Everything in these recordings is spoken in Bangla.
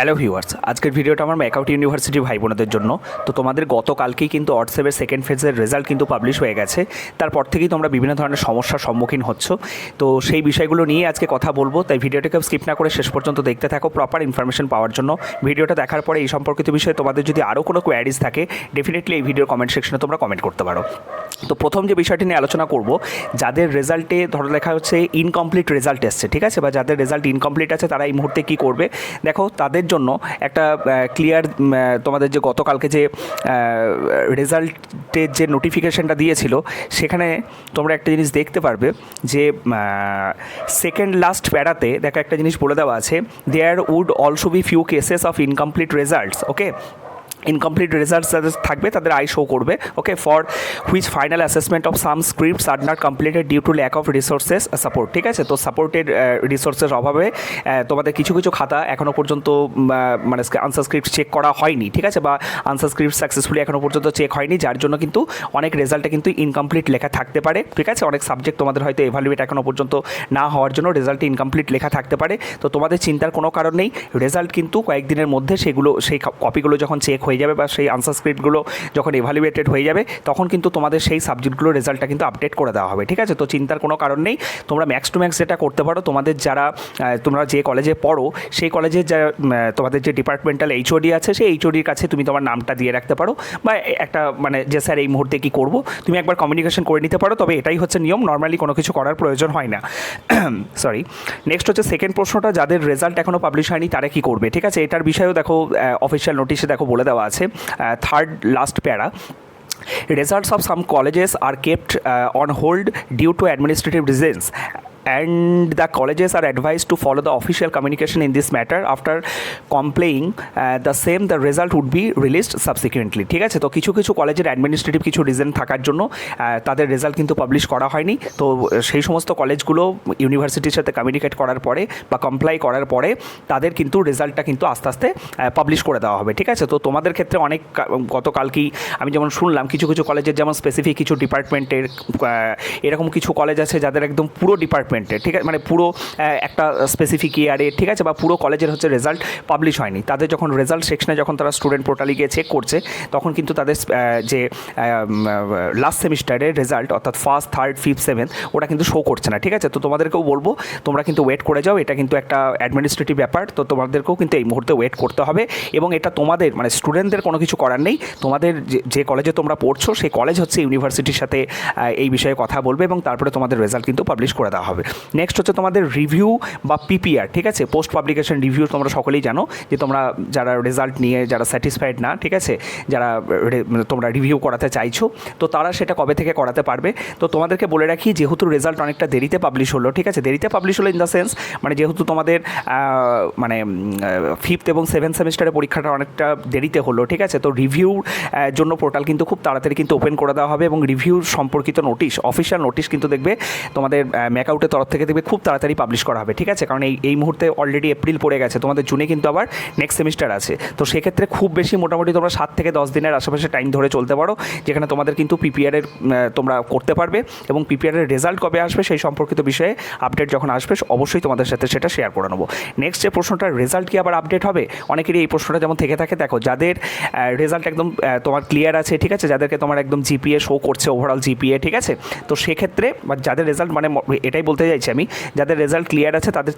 হ্যালো ভিউয়ার্স, আজকের ভিডিওটা আমার ম্যাকআউট ইউনিভার্সিটি ভাই বোনদের জন্য। তো তোমাদের গতকালকেই কিন্তু অডসেভের সেকেন্ড ফেজের রেজাল্ট কিন্তু পাবলিশ হয়ে গেছে। তারপর থেকেই তোমরা বিভিন্ন ধরনের সমস্যার সম্মুখীন হচ্ছ। তো সেই বিষয়গুলো নিয়ে আজকে কথা বলবো, তাই ভিডিওটাকে স্কিপ না করে শেষ পর্যন্ত দেখতে থাকো প্রপার ইনফরমেশন পাওয়ার জন্য। ভিডিওটা দেখার পরে এই সম্পর্কিত বিষয়ে তোমাদের যদি আরও কোনো কোয়ারিজ থাকে, ডেফিনেটলি এই ভিডিওর কমেন্ট সেকশনে তোমরা কমেন্ট করতে পারো। তো প্রথম যে বিষয়টি নিয়ে আলোচনা করব, যাদের রেজাল্টে ধরো লেখা হচ্ছে ইনকমপ্লিট রেজাল্ট এসছে, ঠিক আছে, বা যাদের রেজাল্ট ইনকমপ্লিট আছে তারা এই মুহূর্তে কী করবে। দেখো, তাদের জন্য একটা ক্লিয়ার তোমাদের যে গতকালকে যে রেজাল্টের যে নোটিফিকেশানটা দিয়েছিল, সেখানে তোমরা একটা জিনিস দেখতে পারবে যে সেকেন্ড লাস্ট প্যারাতে দেখো একটা জিনিস বলে দেওয়া আছে, there would also be few cases of incomplete results. Okay, incomplete results যাদের থাকবে তাদের আই শো করবে। Okay, for which final assessment of some scripts are not completed due to lack of resources support. ঠিক আছে, তো সাপোর্টেড রিসোর্সের অভাবে তোমাদের কিছু কিছু খাতা এখনও পর্যন্ত মানে আনসার স্ক্রিপ্ট চেক করা হয়নি, ঠিক আছে, বা আনসার স্ক্রিপ্ট সাকসেসফুলি এখনও পর্যন্ত চেক হয়নি, যার জন্য কিন্তু অনেক রেজাল্টে কিন্তু ইনকমপ্লিট লেখা থাকতে পারে। ঠিক আছে, অনেক সাবজেক্ট তোমাদের হয়তো এভালুয়েট এখনও পর্যন্ত না হওয়ার জন্য রেজাল্টে ইনকমপ্লিট লেখা থাকতে পারে। তো তোমাদের চিন্তার কোনো কারণ নেই, রেজাল্ট কিন্তু কয়েকদিনের মধ্যে সেই কপিগুলো যখন চেক হয়ে যাবে বা সেই আনসার স্ক্রিপ্টগুলো যখন এভালুয়েটেড হয়ে যাবে, তখন কিন্তু তোমাদের সেই সাবজেক্টগুলোর রেজাল্টটা কিন্তু আপডেট করে দেওয়া হবে। ঠিক আছে, তো চিন্তার কোনো কারণ নেই। তোমরা ম্যাক্স টু ম্যাক্স যেটা করতে পারো, তোমাদের যারা তোমরা যে কলেজে পড়ো সেই কলেজের যা তোমাদের যে ডিপার্টমেন্টাল এইচওডি আছে, সেই এইচওডির কাছে তুমি তোমার নামটা দিয়ে রাখতে পারো, বা একটা মানে যে স্যার এই মুহূর্তে কী করবো, তুমি একবার কমিউনিকেশন করে নিতে পারো। তবে এটাই হচ্ছে নিয়ম, নর্মালি কোনো কিছু করার প্রয়োজন হয় না। সরি, নেক্সট হচ্ছে সেকেন্ড প্রশ্নটা, যাদের রেজাল্ট এখনও পাবলিশ হয়নি তারা কী করবে। ঠিক আছে, এটার বিষয়েও দেখো অফিসিয়াল নোটিশে দেখো বলে দেওয়া আছে, থার্ড লাস্ট প্যারা, results of some colleges are kept on hold due to administrative reasons, and the colleges are advised to follow the official communication in this matter. After complying the same, the result would be released subsequently. ঠিক আছে, তো কিছু কিছু কলেজের অ্যাডমিনিস্ট্রেটিভ কিছু রিজন থাকার জন্য তাদের রেজাল্ট কিন্তু পাবলিশ করা হয়নি। তো সেই সমস্ত কলেজগুলো ইউনিভার্সিটির সাথে কমিউনিকেট করার পরে বা কমপ্লাই করার পরে তাদের কিন্তু রেজাল্টটা কিন্তু আস্তে আস্তে পাবলিশ করে দেওয়া হবে। ঠিক আছে, তো তোমাদের ক্ষেত্রে অনেক গতকালকেই আমি যেমন শুনলাম, কিছু কিছু কলেজের যেমন স্পেসিফিক কিছু ডিপার্টমেন্টের এরকম কিছু কলেজ আছে যাদের একদম পুরো ডিপার্টমেন্টে, ঠিক আছে, মানে পুরো একটা স্পেসিফিক ইয়ারে, ঠিক আছে, বা পুরো কলেজের হচ্ছে রেজাল্ট পাবলিশ হয়নি। তাদের যখন রেজাল্ট সেকশনে যখন তারা স্টুডেন্ট পোর্টালে গিয়ে চেক করছে, তখন কিন্তু তাদের যে লাস্ট সেমিস্টারের রেজাল্ট অর্থাৎ ফার্স্ট, থার্ড, ফিফথ, সেভেন্থ ওটা কিন্তু শো করছে না। ঠিক আছে, তো তোমাদেরকেও বলবো তোমরা কিন্তু ওয়েট করে যাও, এটা কিন্তু একটা অ্যাডমিনিস্ট্রেটিভ ব্যাপার, তো তোমাদেরকেও কিন্তু এই মুহূর্তে ওয়েট করতে হবে। এবং এটা তোমাদের মানে স্টুডেন্টদের কোনো কিছু করার নেই, তোমাদের যে কলেজে তোমরা পড়ছো সেই কলেজ হচ্ছে ইউনিভার্সিটির সাথে এই বিষয়ে কথা বলবে এবং তারপরে তোমাদের রেজাল্ট কিন্তু পাবলিশ করে দেওয়া হবে। নেক্সট হচ্ছে তোমাদের রিভিউ বা পিপিআর। ঠিক আছে, পোস্ট পাবলিকেশন রিভিউ তোমরা সকলেই জানো যে তোমরা যারা রেজাল্ট নিয়ে যারা স্যাটিসফাইড না, ঠিক আছে, যারা তোমরা রিভিউ করাতে চাইছো, তো তারা সেটা কবে থেকে করাতে পারবে। তো তোমাদেরকে বলে রাখি, যেহেতু রেজাল্ট অনেকটা দেরিতে পাবলিশ হলো, ঠিক আছে, দেরিতে পাবলিশ হলো ইন দ্য সেন্স মানে যেহেতু তোমাদের মানে ফিফথ এবং সেভেন্থ সেমিস্টারের পরীক্ষাটা অনেকটা দেরিতে হলো, ঠিক আছে, তো রিভিউর জন্য পোর্টাল কিন্তু খুব তাড়াতাড়ি কিন্তু ওপেন করে দেওয়া হবে এবং রিভিউ সম্পর্কিত নোটিশ, অফিসিয়াল নোটিশ কিন্তু দেখবে তোমাদের ম্যাকআউটের তরফ থেকে দেখবে খুব তাড়াতাড়ি পাবলিশ করা হবে। ঠিক আছে, কারণ এই মুহূর্তে অলরেডি এপ্রিল পড়ে গেছে, তোমাদের জুনে কিন্তু আবার নেক্সট সেমিস্টার আছে। তো সেক্ষেত্রে খুব বেশি মোটামুটি তোমরা 7 থেকে 10 দিনের আশেপাশে টাইম ধরে চলতে পারো, যেখানে তোমাদের কিন্তু পিপিআরের তোমরা করতে পারবে এবং পিপিআরের রেজাল্ট কবে আসবে সেই সম্পর্কিত বিষয়ে আপডেট যখন আসবে অবশ্যই তোমাদের সাথে সেটা শেয়ার করে নেবো। নেক্সট যে প্রশ্নটা, রেজাল্ট কি আবার আপডেট হবে, অনেকেরই এই প্রশ্নটা যেমন থেকে থাকে। দেখো, যাদের রেজাল্ট একদম তোমার ক্লিয়ার আছে, ঠিক আছে, যাদেরকে তোমার একদম জিপিএ শো করছে, ওভারঅল জিপিএ, ঠিক আছে, তো সেক্ষেত্রে বা যাদের রেজাল্ট মানে এটাই বলতে চাইছি আমি, যাদের রেজাল্ট ক্লিয়ার আছে তাদের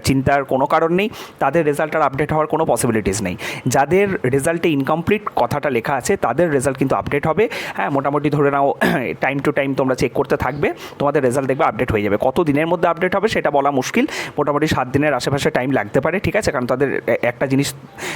চিন্তার কোনো কারণ নেই, তাদের রেজাল্ট আর আপডেট হওয়ার কোনো পসিবিলিটিস নেই। যাদের রেজাল্টে ইনকমপ্লিট কথাটা লেখা আছে তাদের রেজাল্ট কিন্তু আপডেট হবে। হ্যাঁ, মোটামুটি ধরে নাও টাইম টু টাইম তোমরা চেক করতে থাকবে, তোমাদের রেজাল্ট দেখবে আপডেট হয়ে যাবে। কত দিনের মধ্যে আপডেট হবে সেটা বলা মুশকিল, মোটামুটি 7 দিনের আশেপাশে টাইম লাগতে পারে। ঠিক আছে, কারণ তাদের একটা জিনিস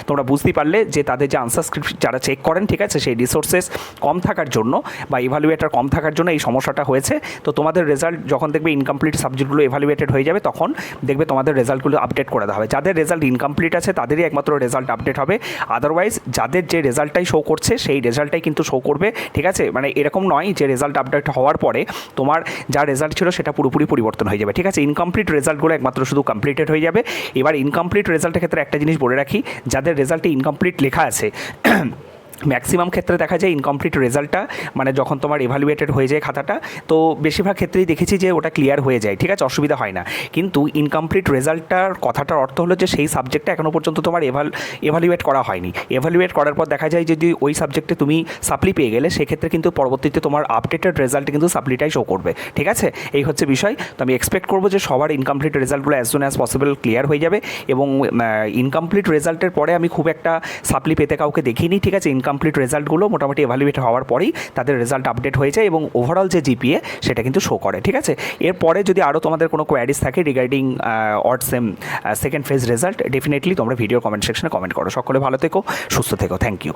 তোমরা বুঝতেই পারলে যে তাদের যে আনসার স্ক্রিপ্ট যারা চেক করেন, ঠিক আছে, সেই রিসোর্সেস কম থাকার জন্য বা ইভালুয়েটার কম থাকার জন্য এই সমস্যাটা হয়েছে। তো তোমাদের রেজাল্ট যখন দেখবে ইনকমপ্লিট সাবজেক্টগুলো ইভালুয়েটেড হয়ে যাবে, তখন দেখবে তোমাদের রেজাল্টগুলো আপডেট করে দেওয়া হবে। যাদের রেজাল্ট ইনকমপ্লিট আছে তাদেরই একমাত্র রেজাল্ট আপডেট হবে, আদারওয়াইজ যাদের যে রেজাল্টটাই শো করছে সেই রেজাল্টটাই কিন্তু শো করবে। ঠিক আছে, মানে এরকম নয় যে রেজাল্ট আপডেট হওয়ার পরে তোমার যা রেজাল্ট ছিল সেটা পুরোপুরি পরিবর্তন হয়ে যাবে। ঠিক আছে, ইনকমপ্লিট রেজাল্টগুলো একমাত্র শুধু কমপ্লিটেড হয়ে যাবে। এবার ইনকমপ্লিট রেজাল্টের ক্ষেত্রে একটা জিনিস বলে রাখি, যাদের রেজাল্টে ইনকমপ্লিট লেখা আছে ম্যাক্সিমাম ক্ষেত্রে দেখা যায় ইনকমপ্লিট রেজাল্টটা মানে যখন তোমার এভালুয়েটেড হয়ে যায় খাতাটা, তো বেশিরভাগ ক্ষেত্রেই দেখেছি যে ওটা ক্লিয়ার হয়ে যায়, ঠিক আছে, অসুবিধা হয় না। কিন্তু ইনকমপ্লিট রেজাল্টটার কথাটার অর্থ হলো যে সেই সাবজেক্টটা এখনও পর্যন্ত তোমার এভালুয়েট করা হয়নি। এভালুয়েট করার পর দেখা যায় যদি ওই সাবজেক্টে তুমি সাপ্লি পেয়ে গেলে, সেক্ষেত্রে কিন্তু পরবর্তীতে তোমার আপডেটেড রেজাল্ট কিন্তু সাপ্লিটাই শো করবে, ঠিক আছে। এই হচ্ছে বিষয়। তো আমি এক্সপেক্ট করবো যে সবার ইনকমপ্লিট রেজাল্টগুলো as soon as possible clear হয়ে যাবে। এবং ইনকমপ্লিট রেজাল্টের পরে আমি খুব একটা সাপ্লি পেতে কাউকে দেখিনি, ঠিক আছে। ইনকমপ্লিট রেজাল্টগুলো মোটামুটি এভালুয়েট হওয়ার পরেই তাদের রেজাল্ট আপডেট হয়ে যায় এবং ওভারঅল যে জিপিএ সেটা কিন্তু শো করে, ঠিক আছে। এরপরে যদি আরও তোমাদের কোনো কোয়ারিজ থাকে regarding odd same second phase result, definitely তোমরা ভিডিও কমেন্ট সেকশনে কমেন্ট করো। সকলে ভালো থেকো, সুস্থ থেকো, থ্যাংক ইউ।